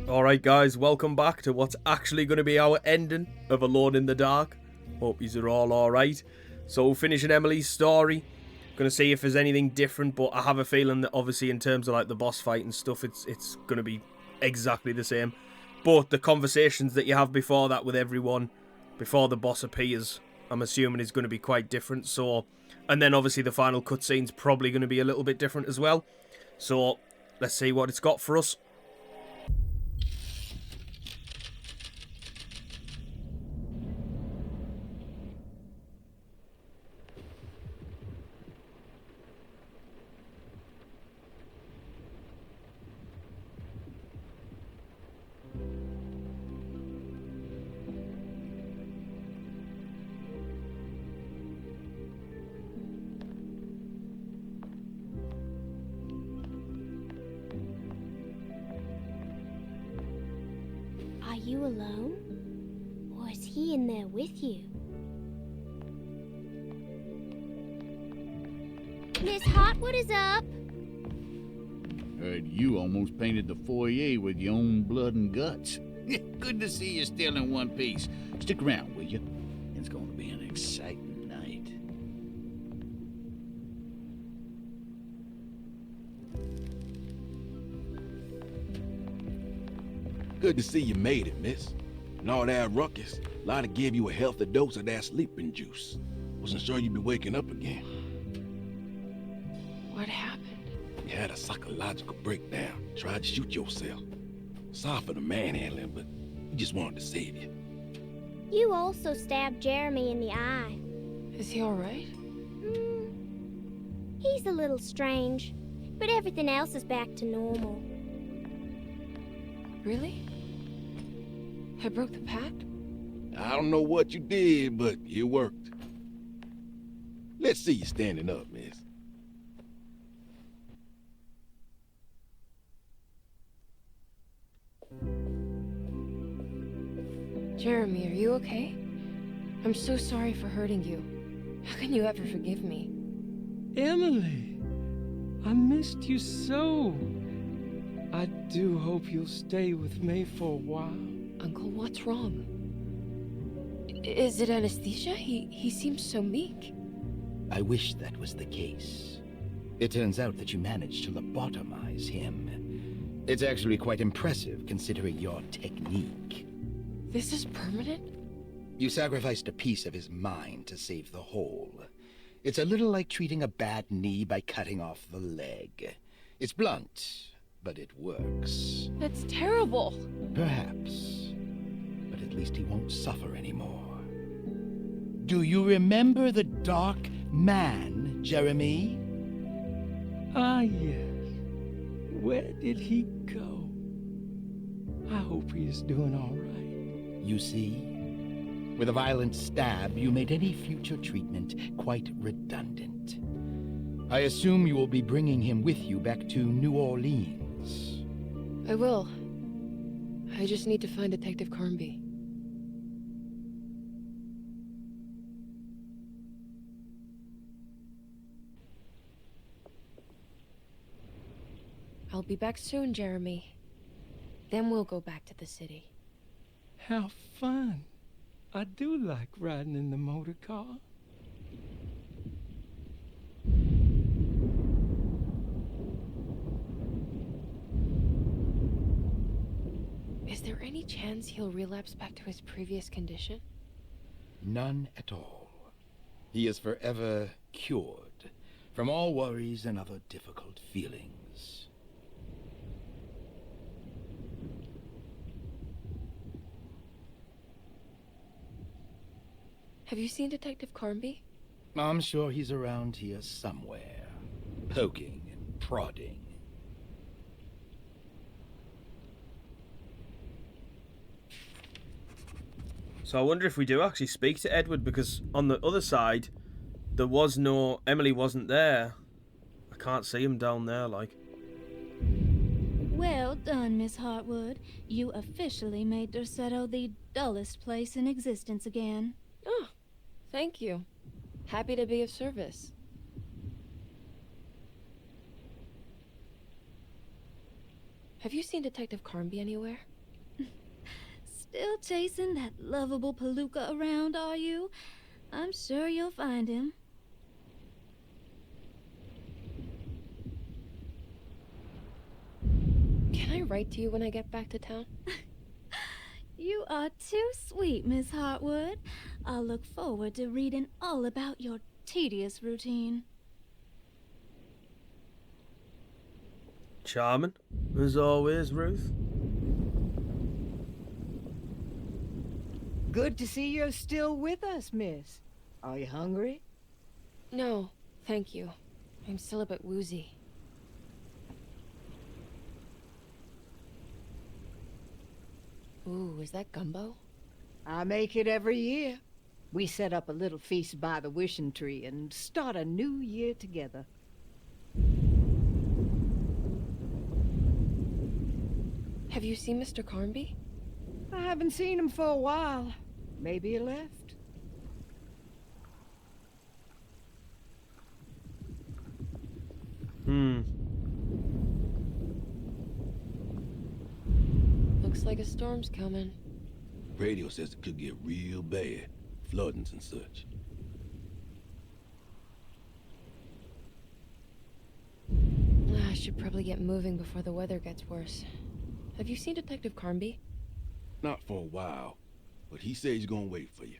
Alright guys, welcome back to what's actually going to be our ending of Alone in the Dark. Hope yous are all alright. So finishing Emily's story, going to see if there's anything different, but I have a feeling that obviously in terms of like the boss fight and stuff, it's going to be exactly the same. But the conversations that you have before that with everyone, before the boss appears, I'm assuming is going to be quite different. So, and then obviously the final cutscene's probably going to be a little bit different as well. So let's see what it's got for us. Are you alone? Or is he in there with you? Miss Hartwood is up! Heard you almost painted the foyer with your own blood and guts. Good to see you still in one piece. Stick around, will you? It's going to be an exciting night. Good to see you made it, miss. And all that ruckus, Lotta gave you a healthy dose of that sleeping juice. Wasn't sure you'd be waking up again. What happened? You had a psychological breakdown. Tried to shoot yourself. Sorry for the manhandling, but we just wanted to save you. You also stabbed Jeremy in the eye. Is he alright? He's a little strange, but everything else is back to normal. Really? I broke the pact? I don't know what you did, but it worked. Let's see you standing up, miss. Jeremy, are you okay? I'm so sorry for hurting you. How can you ever forgive me? Emily, I missed you so. I do hope you'll stay with me for a while. Uncle, what's wrong? Is it anesthesia? He seems so meek. I wish that was the case. It turns out that you managed to lobotomize him. It's actually quite impressive considering your technique. This is permanent? You sacrificed a piece of his mind to save the whole. It's a little like treating a bad knee by cutting off the leg. It's blunt, but it works. That's terrible. Perhaps. But at least he won't suffer anymore. Do you remember the Dark Man, Jeremy? Ah, yes. Where did he go? I hope he is doing all right. You see? With a violent stab, you made any future treatment quite redundant. I assume you will be bringing him with you back to New Orleans. I will. I just need to find Detective Carnby. I'll be back soon, Jeremy. Then we'll go back to the city. How fun. I do like riding in the motor car. Is there any chance he'll relapse back to his previous condition? None at all. He is forever cured from all worries and other difficult feelings. Have you seen Detective Carnby? I'm sure he's around here somewhere, poking and prodding. So I wonder if we do actually speak to Edward, because on the other side, there was no... Emily wasn't there. I can't see him down there, like. Well done, Miss Hartwood. You officially made Derceto the dullest place in existence again. Oh, thank you. Happy to be of service. Have you seen Detective Carnby anywhere? Still chasing that lovable palooka around, are you? I'm sure you'll find him. Can I write to you when I get back to town? You are too sweet, Miss Hartwood. I'll look forward to reading all about your tedious routine. Charming, as always, Ruth. Good to see you're still with us, miss. Are you hungry? No, thank you. I'm still a bit woozy. Ooh, is that gumbo? I make it every year. We set up a little feast by the wishing tree and start a new year together. Have you seen Mr. Carnby? I haven't seen him for a while. Maybe he left. Looks like a storm's coming. Radio says it could get real bad. Floodings and such. I should probably get moving before the weather gets worse. Have you seen Detective Carnby? Not for a while, but he says he's gonna wait for you.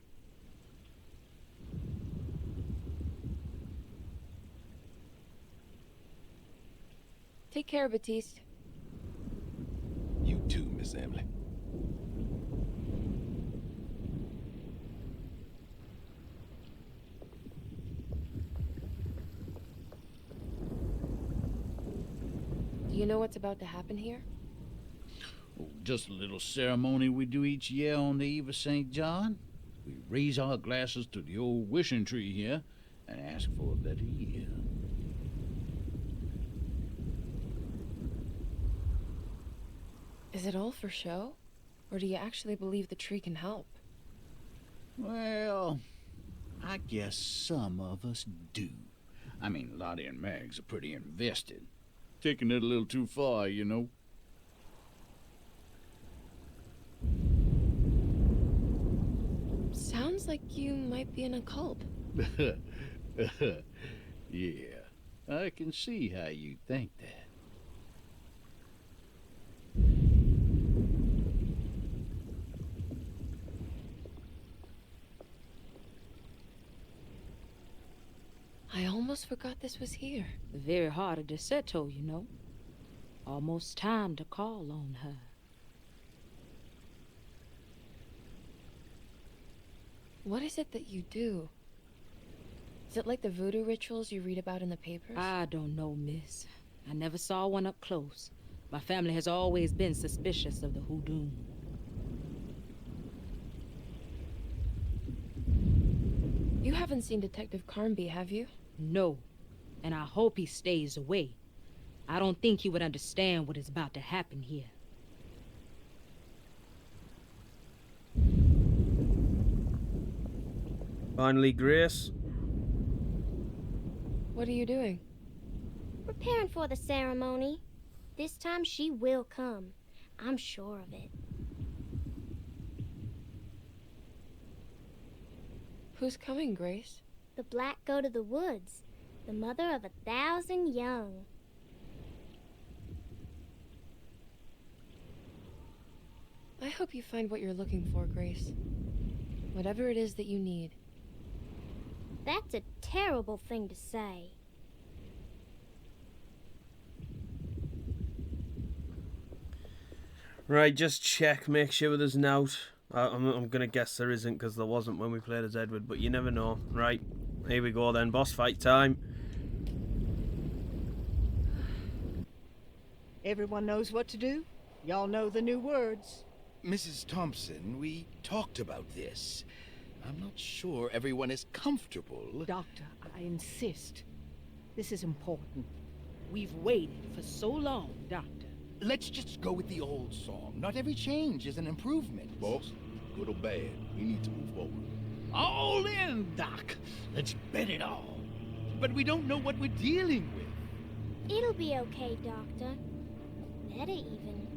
Take care, Batiste. You too, Miss Emily. Do you know what's about to happen here? Oh, just a little ceremony we do each year on the eve of St. John. We raise our glasses to the old wishing tree here and ask for a better year. Is it all for show? Or do you actually believe the tree can help? Well, I guess some of us do. I mean, Lottie and Mags are pretty invested. Taking it a little too far, you know. Sounds like you might be in a cult. Yeah, I can see how you think that. I almost forgot this was here. The very heart of Derceto, you know. Almost time to call on her. What is it that you do? Is it like the voodoo rituals you read about in the papers? I don't know, miss. I never saw one up close. My family has always been suspicious of the hoodoo. You haven't seen Detective Carnby, have you? No, and I hope he stays away. I don't think he would understand what is about to happen here. Finally, Grace. What are you doing? Preparing for the ceremony. This time she will come. I'm sure of it. Who's coming, Grace? The black go to the woods, the mother of 1,000 young. I hope you find what you're looking for, Grace. Whatever it is that you need. That's a terrible thing to say. Right, just check, make sure there's an out. I'm gonna guess there isn't because there wasn't when we played as Edward, but you never know. Right, here we go then, boss fight time. Everyone knows what to do? Y'all know the new words. Mrs. Thompson, we talked about this. I'm not sure everyone is comfortable. Doctor, I insist. This is important. We've waited for so long, Doctor. Let's just go with the old song. Not every change is an improvement. Boss, good or bad, we need to move forward. All in, Doc. Let's bet it all. But we don't know what we're dealing with. It'll be okay, Doctor. Better even.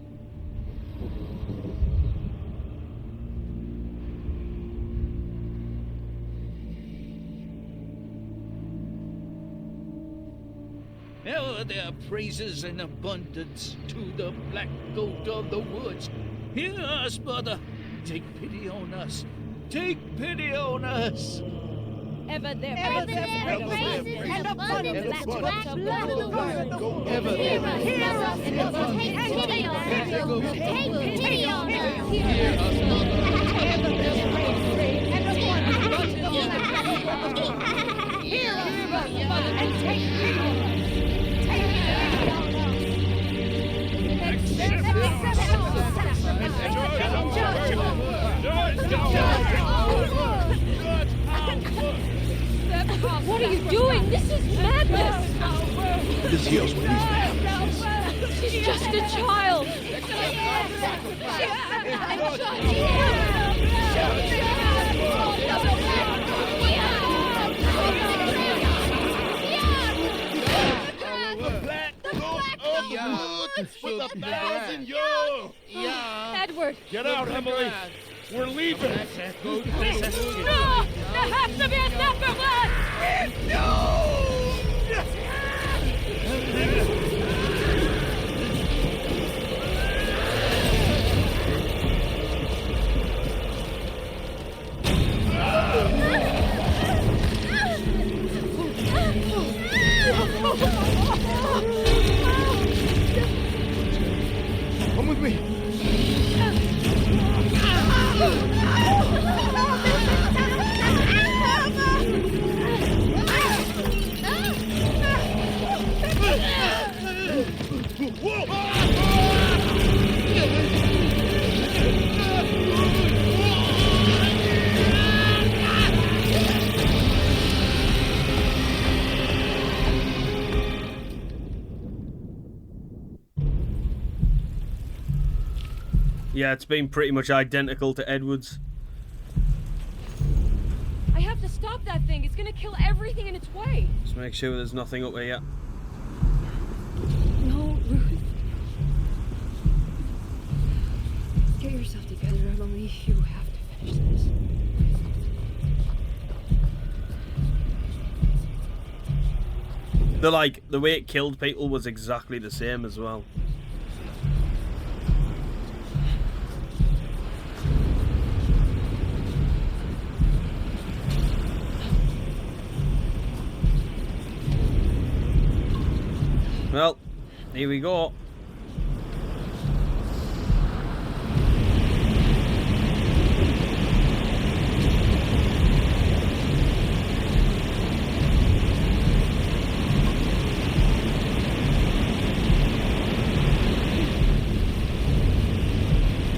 Ever there praises in abundance to the black goat of the woods. Hear us, mother. Take pity on us. Take pity on us. Ever there praises in abundance to black goat of the woods. Ever Hear there. us, and take pity on us. Take pity on us. Hear us, mother. Ever there praises and abundance to black goat of the woods. Hear us, mother, and take pity on us. Take pity on us. Accept our What are you doing? This is madness! This here's what needs to happen. She's just a child! With 1,000 years! Edward! Get out, Emily! We're leaving! No! There has to be a separate one! Come with me. Yeah, it's been pretty much identical to Edward's. I have to stop that thing. It's gonna kill everything in its way. Just make sure there's nothing up here. No, Ruth. Get yourself together, Emily. You have to finish this. The way it killed people was exactly the same as well. Well, here we go.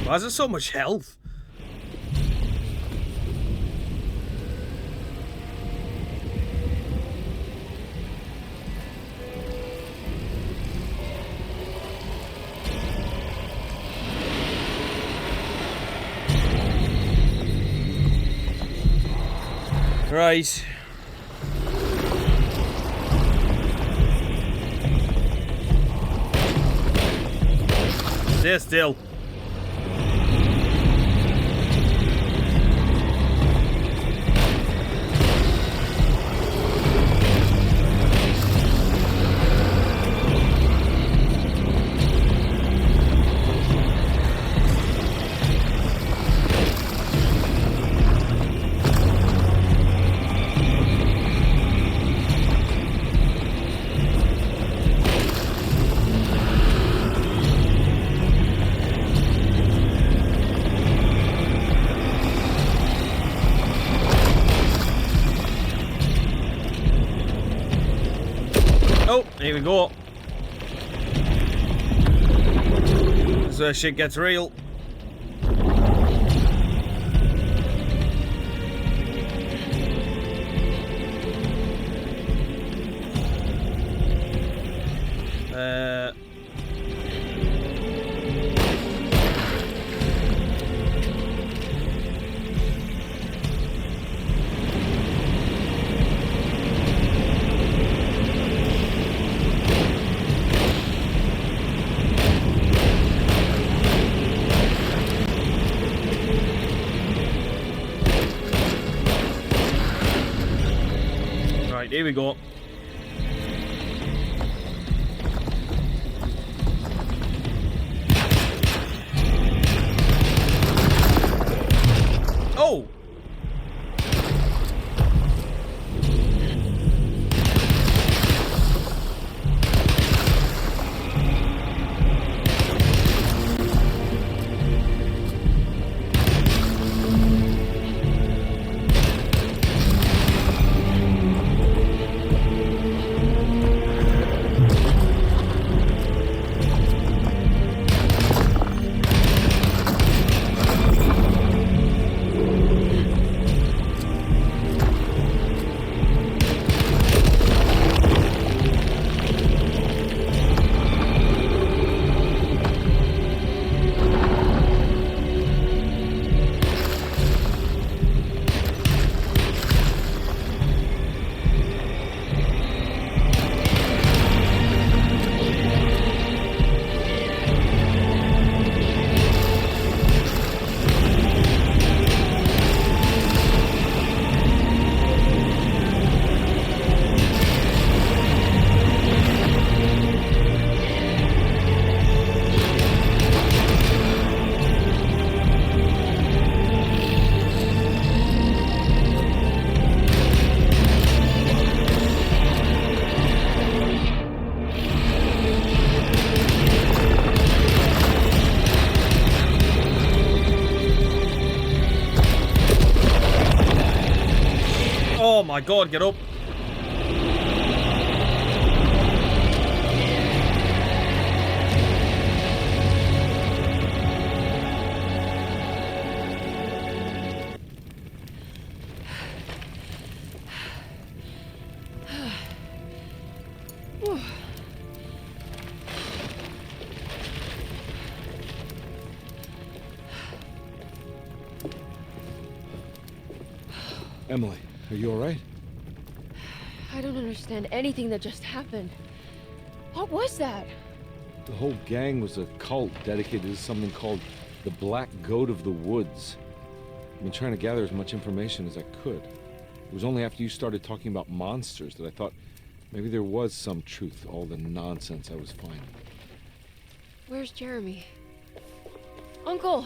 Why is there so much health? Right. Stay still. Oh, here we go. This is where shit gets real. Here we go. Oh my god, get up. Emily, are you alright? I don't understand anything that just happened. What was that? The whole gang was a cult dedicated to something called the Black Goat of the Woods. I've been trying to gather as much information as I could. It was only after you started talking about monsters that I thought maybe there was some truth to all the nonsense I was finding. Where's Jeremy? Uncle!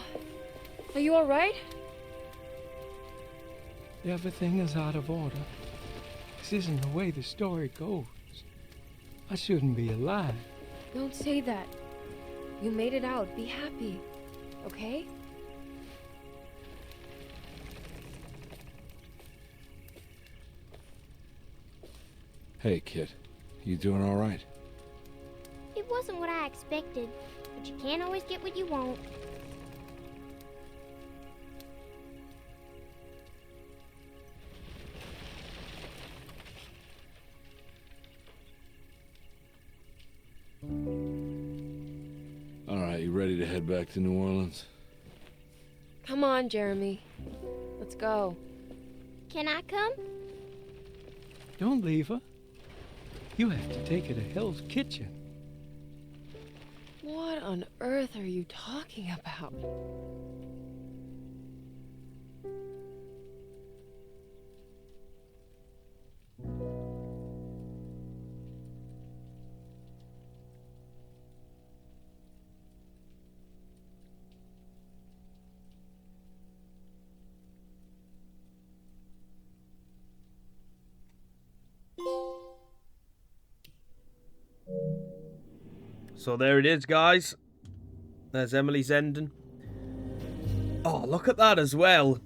Are you alright? Everything is out of order. This isn't the way the story goes. I shouldn't be alive. Don't say that. You made it out. Be happy. Okay? Hey, kid. You doing alright? It wasn't what I expected, but you can't always get what you want. Alright, you ready to head back to New Orleans? Come on, Jeremy. Let's go. Can I come? Don't leave her. You have to take her to Hell's Kitchen. What on earth are you talking about? So there it is, guys. There's Emily's ending. Oh, look at that as well.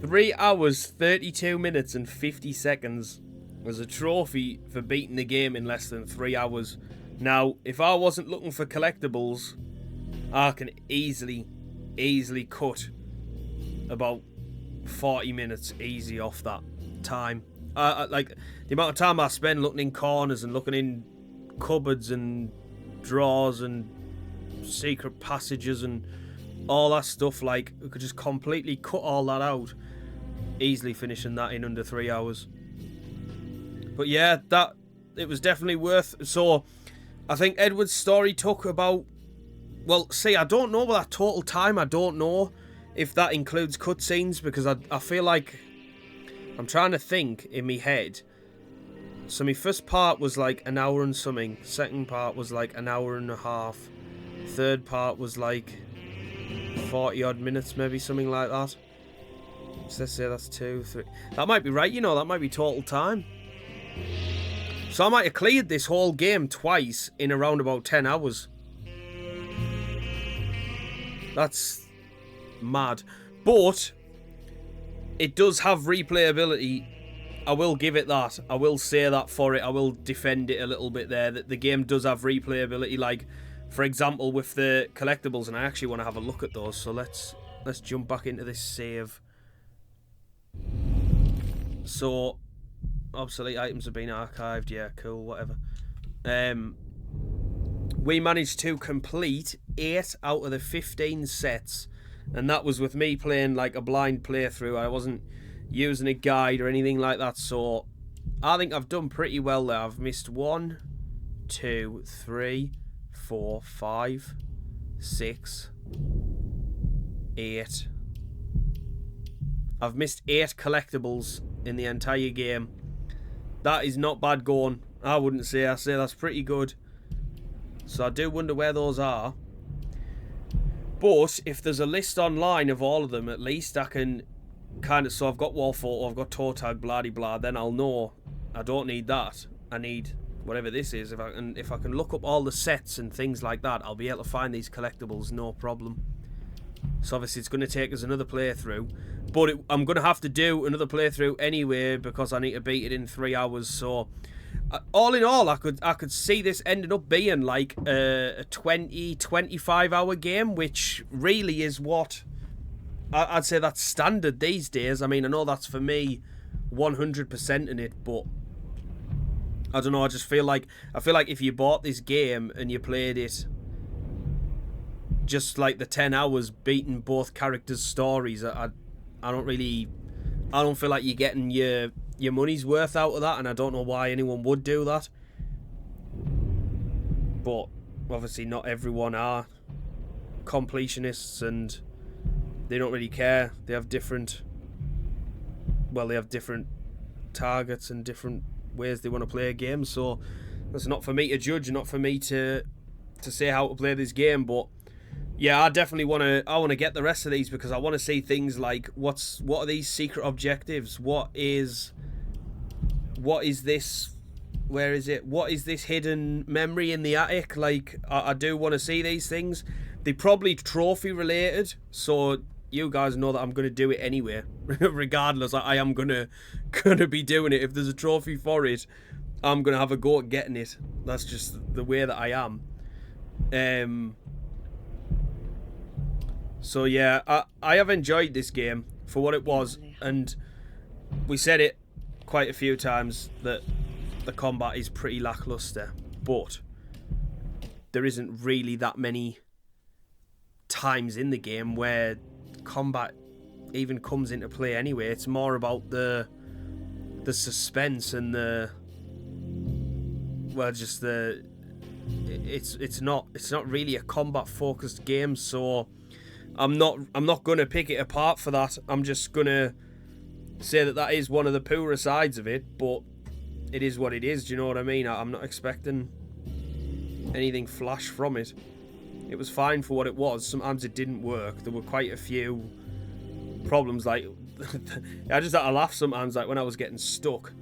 3 hours, 32 minutes and 50 seconds was a trophy for beating the game in less than 3 hours. Now, if I wasn't looking for collectibles, I can easily cut about 40 minutes easy off that time. Like, the amount of time I spend looking in corners and looking in cupboards and drawers and secret passages and all that stuff, like, we could just completely cut all that out, easily finishing that in under 3 hours. But yeah, that it was definitely worth. So I think Edward's story took about, well, see, I don't know about that total time. I don't know if that includes cutscenes, because I feel like I'm trying to think in my head. So my first part was like an hour and something. Second part was like an hour and a half. Third part was like 40 odd minutes, maybe, something like that. So let's say that's 2, 3. That might be right, you know, that might be total time. So I might have cleared this whole game twice in around about 10 hours. That's mad. But it does have replayability. I will give it that. I will say that for it. I will defend it a little bit there, that the game does have replayability. Like, for example, with the collectibles, and I actually want to have a look at those. So let's jump back into this save. So, obsolete items have been archived. Yeah, cool, whatever. We managed to complete 8 out of the 15 sets, and that was with me playing like a blind playthrough. I wasn't using a guide or anything like that, so I think I've done pretty well there. I've missed 1, 2, 3, 4, 5, 6, 8. I've missed 8 collectibles in the entire game. That is not bad going. I wouldn't say. I say that's pretty good. So I do wonder where those are. But if there's a list online of all of them, at least I can kind of, so I've got wall photo, I've got toe tag, blah de blah, then I'll know I don't need that. I need whatever this is. If I can look up all the sets and things like that, I'll be able to find these collectibles, no problem. So obviously it's going to take us another playthrough. But I'm going to have to do another playthrough anyway because I need to beat it in 3 hours. So all in all, I could see this ending up being like a 20-25 hour game, which really is what I'd say that's standard these days. I mean, I know that's for me 100% in it, but I don't know, I feel like if you bought this game and you played it just like the 10 hours beating both characters' stories, I don't feel like you're getting your money's worth out of that, and I don't know why anyone would do that. But obviously not everyone are completionists, and they don't really care. They have different targets and different ways they want to play a game, so that's not for me to judge, not for me to say how to play this game. But yeah, I definitely want to get the rest of these, because I want to see things like what are these secret objectives, what is this, where is it, what is this hidden memory in the attic. Like, I do want to see these things. They're probably trophy related, so you guys know that I'm going to do it anyway. Regardless, I am gonna be doing it. If there's a trophy for it, I'm going to have a go at getting it. That's just the way that I am. So yeah, I have enjoyed this game for what it was, and we said it quite a few times that the combat is pretty lackluster, but there isn't really that many times in the game where combat even comes into play anyway. It's more about the suspense and it's not really a combat focused game, so I'm not gonna pick it apart for that. I'm just gonna say that is one of the poorer sides of it, but it is what it is. Do you know what I mean? I'm not expecting anything flash from it. It was fine for what it was. Sometimes it didn't work. There were quite a few problems. Like, I just had to laugh sometimes, like when I was getting stuck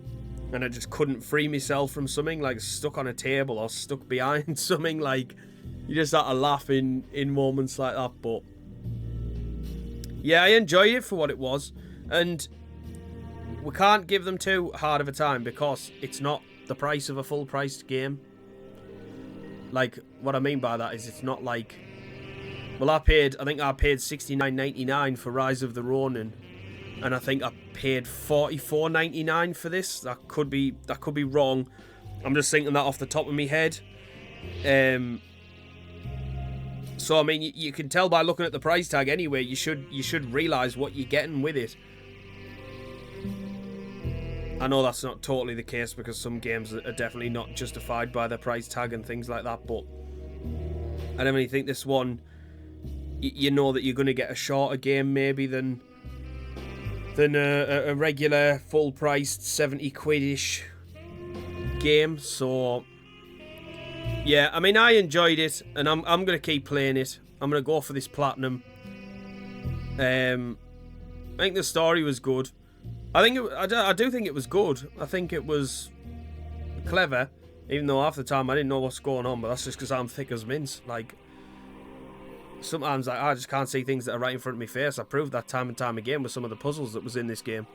and I just couldn't free myself from something, like stuck on a table or stuck behind something. Like, you just had to laugh in moments like that. But yeah, I enjoyed it for what it was, and we can't give them too hard of a time because it's not the price of a full-priced game. Like, what I mean by that is it's not like, well, I think I paid $69.99 for Rise of the Ronin, and I think I paid $44.99 for this. That could be wrong. I'm just thinking that off the top of my head. So I mean, you can tell by looking at the price tag anyway. You should realize what you're getting with it. I know that's not totally the case, because some games are definitely not justified by their price tag and things like that, but I definitely think this one, you know that you're going to get a shorter game maybe than a regular full-priced 70 quid-ish game. So yeah, I mean, I enjoyed it, and I'm going to keep playing it. I'm going to go for this platinum. I think the story was good. I do think it was good. I think it was clever, even though half the time I didn't know what's going on, but that's just because I'm thick as mince. Like, sometimes I just can't see things that are right in front of my face. I proved that time and time again with some of the puzzles that was in this game.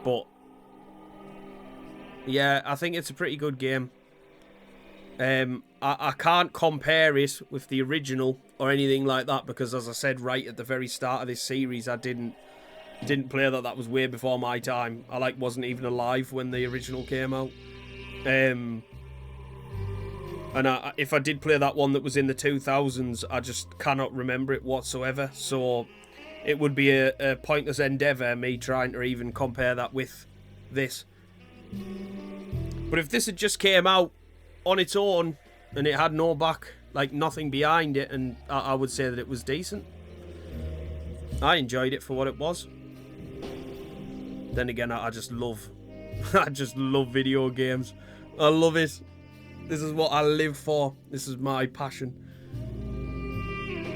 But yeah, I think it's a pretty good game. I can't compare it with the original or anything like that, because as I said right at the very start of this series, I didn't play that. That was way before my time. I wasn't even alive when the original came out. And if I did play that one that was in the 2000s, I just cannot remember it whatsoever. So it would be a pointless endeavour, me trying to even compare that with this. But if this had just came out on its own and it had no nothing behind it, and I would say that it was decent. I enjoyed it for what it was. Then again, I just love video games. I love it. This is what I live for. This is my passion.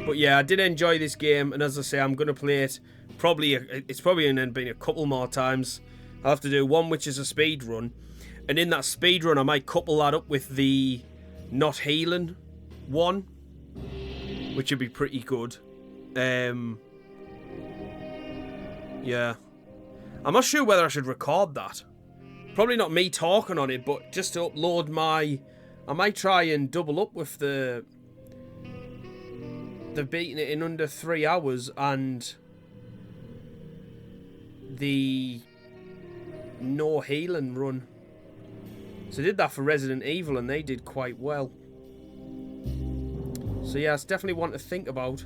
But yeah, I did enjoy this game, and as I say, I'm going to play it. It's probably going to be a couple more times. I'll have to do one which is a speed run, and in that speed run, I might couple that up with the not healing one, which would be pretty good. Yeah. I'm not sure whether I should record that. Probably not me talking on it, but just to upload my... I might try and double up with the beating it in under 3 hours and the no healing run. So I did that for Resident Evil and they did quite well. So yeah, it's definitely one to think about.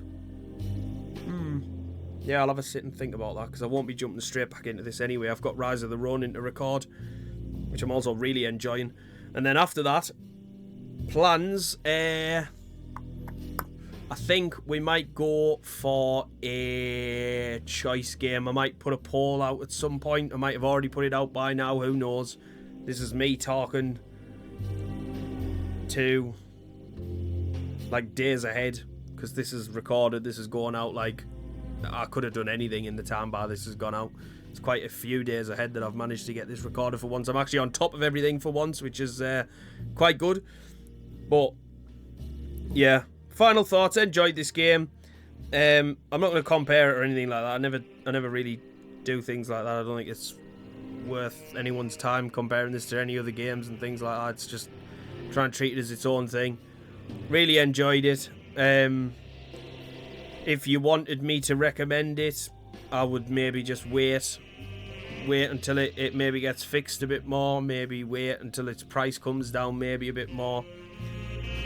Yeah, I'll have a sit and think about that because I won't be jumping straight back into this anyway. I've got Rise of the Ronin to record, which I'm also really enjoying. And then after that, plans, I think we might go for a choice game. I might put a poll out at some point. I might have already put it out by now, who knows. This is me talking to like days ahead because this is recorded, this is going out like I could have done anything in the time bar this has gone out. It's quite a few days ahead that I've managed to get this recorded for once. I'm actually on top of everything for once, which is quite good. But yeah, final thoughts. Enjoyed this game. I'm not going to compare it or anything like that. I never really do things like that. I don't think it's worth anyone's time comparing this to any other games and things like that. It's just trying to treat it as its own thing. Really enjoyed it. If you wanted me to recommend it, I would maybe just wait until it maybe gets fixed a bit more, maybe wait until its price comes down maybe a bit more.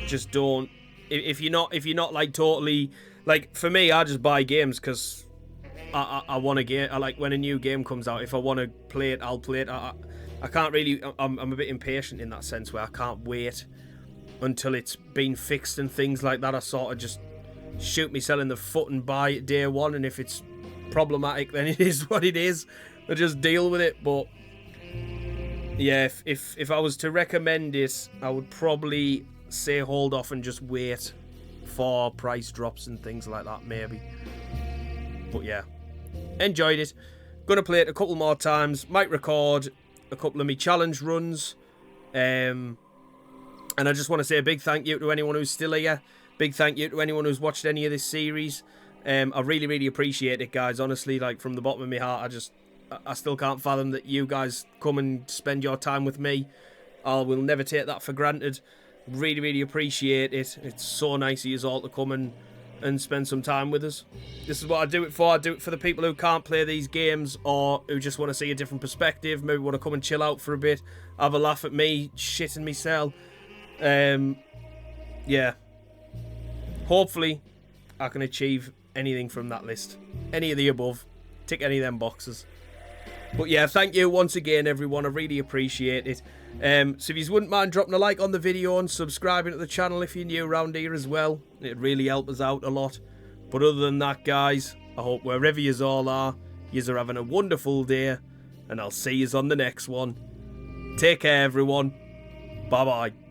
Just don't, if you're not like totally, like for me, I just buy games because I want to get, I like when a new game comes out, if I want to play it, I'll play it. I can't really, I'm a bit impatient in that sense where I can't wait until it's been fixed and things like that. I sort of just shoot myself in the foot and buy it day one, and if it's problematic then it is what it is. I just deal with it. But yeah, if I was to recommend it, I would probably say hold off and just wait for price drops and things like that maybe. But yeah, enjoyed it. Gonna play it a couple more times, might record a couple of me challenge runs, and I just want to say a big thank you to anyone who's still here. Big thank you to anyone who's watched any of this series. I really appreciate it, guys. Honestly, like from the bottom of my heart, I still can't fathom that you guys come and spend your time with me. I will never take that for granted. Really appreciate it. It's so nice of you all to come and spend some time with us. This is what I do it for. I do it for the people who can't play these games or who just want to see a different perspective, maybe want to come and chill out for a bit, have a laugh at me shitting myself. Yeah. Hopefully, I can achieve anything from that list. Any of the above. Tick any of them boxes. But yeah, thank you once again, everyone. I really appreciate it. So if you wouldn't mind dropping a like on the video and subscribing to the channel if you're new around here as well. It'd really help us out a lot. But other than that, guys, I hope wherever yous all are, yous are having a wonderful day. And I'll see yous on the next one. Take care, everyone. Bye-bye.